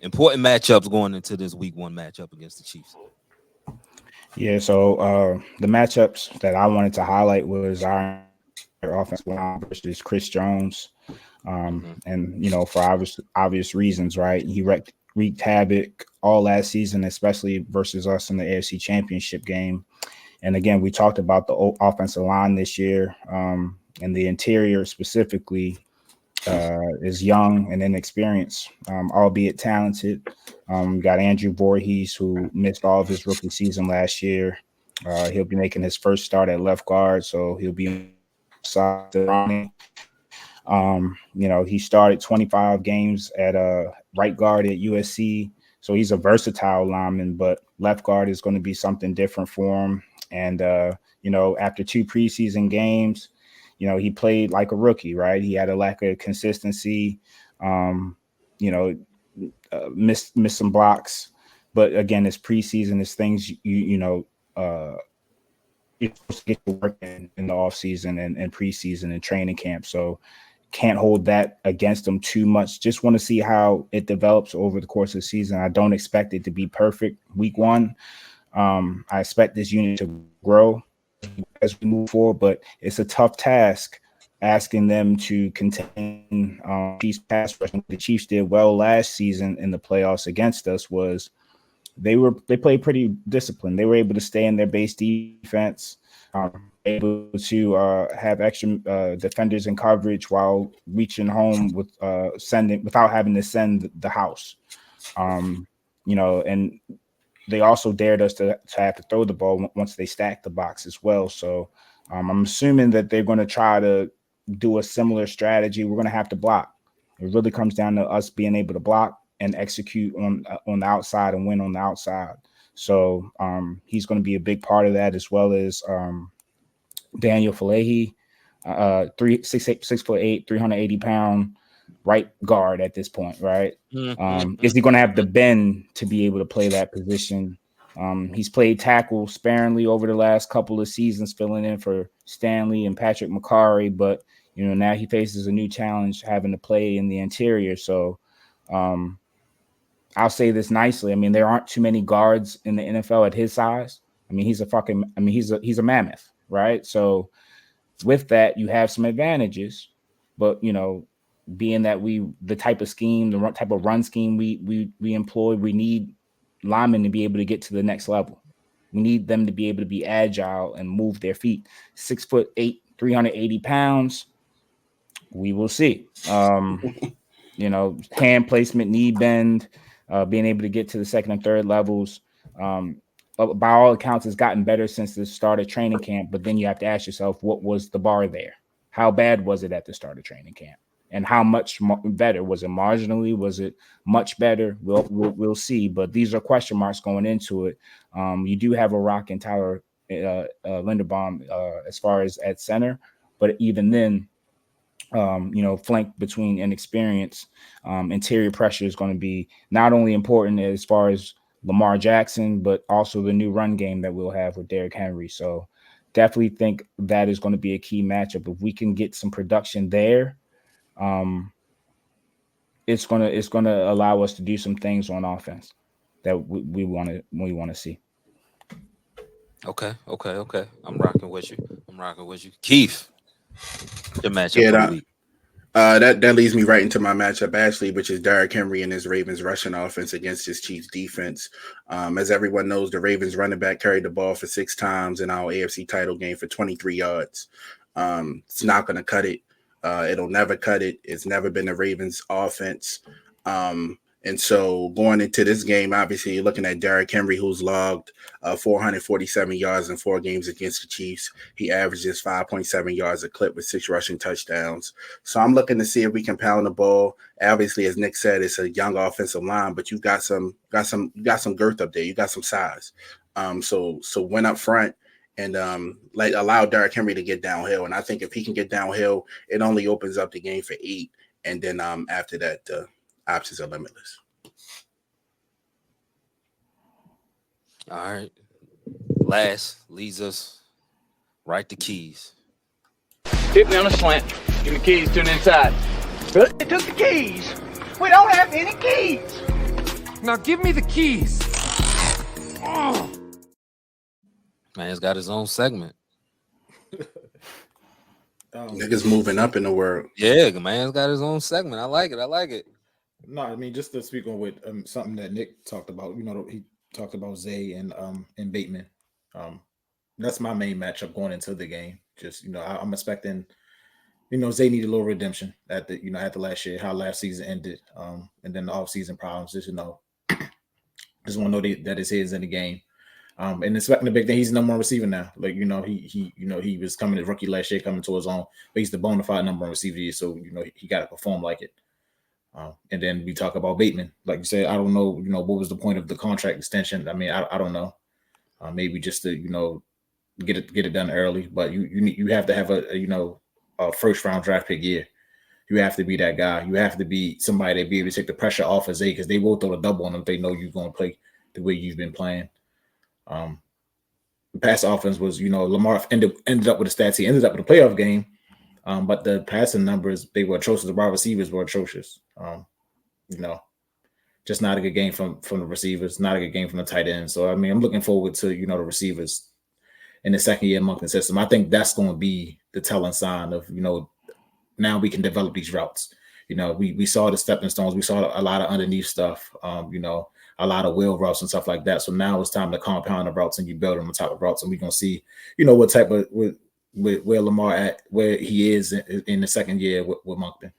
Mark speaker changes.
Speaker 1: Important matchups going into this week 1 matchup against the Chiefs.
Speaker 2: Yeah, so the matchups that I wanted to highlight was our offensive line versus Chris Jones. And, for obvious reasons, right? He wreaked havoc all last season, especially versus us in the AFC Championship game. And again, we talked about the offensive line this year, and the interior specifically is young and inexperienced, albeit talented. Got Andrew Voorhees, who missed all of his rookie season last year. He'll be making his first start at left guard, so he'll be side running. He started 25 games at right guard at USC, so he's a versatile lineman, but left guard is going to be something different for him. And after 2 preseason games, he played like a rookie, right? He had a lack of consistency, missed some blocks. But again, it's preseason, it's things, you're supposed to get your work in the offseason and preseason and training camp. So can't hold that against them too much. Just want to see how it develops over the course of the season. I don't expect it to be perfect week 1. I expect this unit to grow as we move forward, but it's a tough task asking them to contain Chiefs pass rush. The Chiefs did well last season in the playoffs against us was they played pretty disciplined. They were able to stay in their base defense, able to have extra defenders in coverage while reaching home without having to send the house. And they also dared us to have to throw the ball once they stacked the box as well. So I'm assuming that they're going to try to do a similar strategy. We're going to have to block. It really comes down to us being able to block and execute on the outside and win on the outside. So he's going to be a big part of that, as well as Daniel Falehi, 6'8", 380-pound right guard at this point, right? Is he going to have the bend to be able to play that position? He's played tackle sparingly over the last couple of seasons, filling in for Stanley and Patrick McCarry, but now he faces a new challenge having to play in the interior. So I'll say this nicely. I mean, there aren't too many guards in the NFL at his size. I mean, he's a mammoth, right? So with that, you have some advantages, but being that the type of run scheme we employ, we need linemen to be able to get to the next level. We need them to be able to be agile and move their feet. 6'8", 380 pounds. We will see. Hand placement, knee bend, being able to get to the second and third levels. By all accounts, it's gotten better since the start of training camp. But then you have to ask yourself, what was the bar there? How bad was it at the start of training camp? And how much better? Was it marginally? Was it much better? We'll see. But these are question marks going into it. You do have a rock in Tyler Linderbaum as far as at center, but even then, flanked between inexperience, interior pressure is going to be not only important as far as Lamar Jackson, but also the new run game that we'll have with Derrick Henry. So definitely think that is going to be a key matchup. If we can get some production there, it's gonna allow us to do some things on offense that we want to see.
Speaker 1: Okay. I'm rocking with you. Keith, your matchup for the week.
Speaker 3: That leads me right into my matchup, actually, which is Derrick Henry and his Ravens rushing offense against his Chiefs defense. As everyone knows, the Ravens running back carried the ball for 6 times in our AFC title game for 23 yards. It's not going to cut it. It'll never cut it. It's never been the Ravens offense. And so going into this game, obviously you're looking at Derrick Henry, who's logged 447 yards in 4 games against the Chiefs. He averages 5.7 yards a clip with 6 rushing touchdowns. So I'm looking to see if we can pound the ball. Obviously, as Nick said, it's a young offensive line, but you've got some girth up there. You got some size. So win up front and allow Derrick Henry to get downhill. And I think if he can get downhill, it only opens up the game for 8. And then after that, options are limitless.
Speaker 1: All right. Last leads us right to keys.
Speaker 4: Hit me on a slant. Give me keys to the inside. They took the keys. We don't have any keys.
Speaker 5: Now give me the keys. Oh.
Speaker 1: Man's got his own segment.
Speaker 3: Niggas moving up in the world.
Speaker 1: Yeah, man's got his own segment. I like it.
Speaker 2: No, I mean, just to speak on with something that Nick talked about, he talked about Zay and Bateman. That's my main matchup going into the game. Just, I'm expecting, Zay needed a little redemption at the last year, how last season ended, and then the offseason problems. Just, just want to know that his head's in the game. And expecting the big thing, he's the number one receiver now. Like, he was coming as rookie last year, coming to his own, but he's the bona fide number one receiver, so he got to perform like it. And then we talk about Bateman, like you said. I don't know, what was the point of the contract extension? I mean, I don't know. Maybe just to get it done early, but you have to have a first round draft pick year. You have to be that guy. You have to be somebody that be able to take the pressure off of Zay, because they will throw the double on them if they know you're going to play the way you've been playing. The pass offense was, Lamar ended up with the stats. He ended up with a playoff game, but the passing numbers, they were atrocious. The wide receivers were atrocious. Just not a good game from the receivers, not a good game from the tight end. So, I mean, I'm looking forward to, the receivers in the second year Moncton system. I think that's going to be the telling sign of, now we can develop these routes. We saw the stepping stones. We saw a lot of underneath stuff, a lot of wheel routes and stuff like that. So now it's time to compound the routes and you build on top of routes. And we're going to see, what type of, where Lamar at, where he is in the second year with Moncton.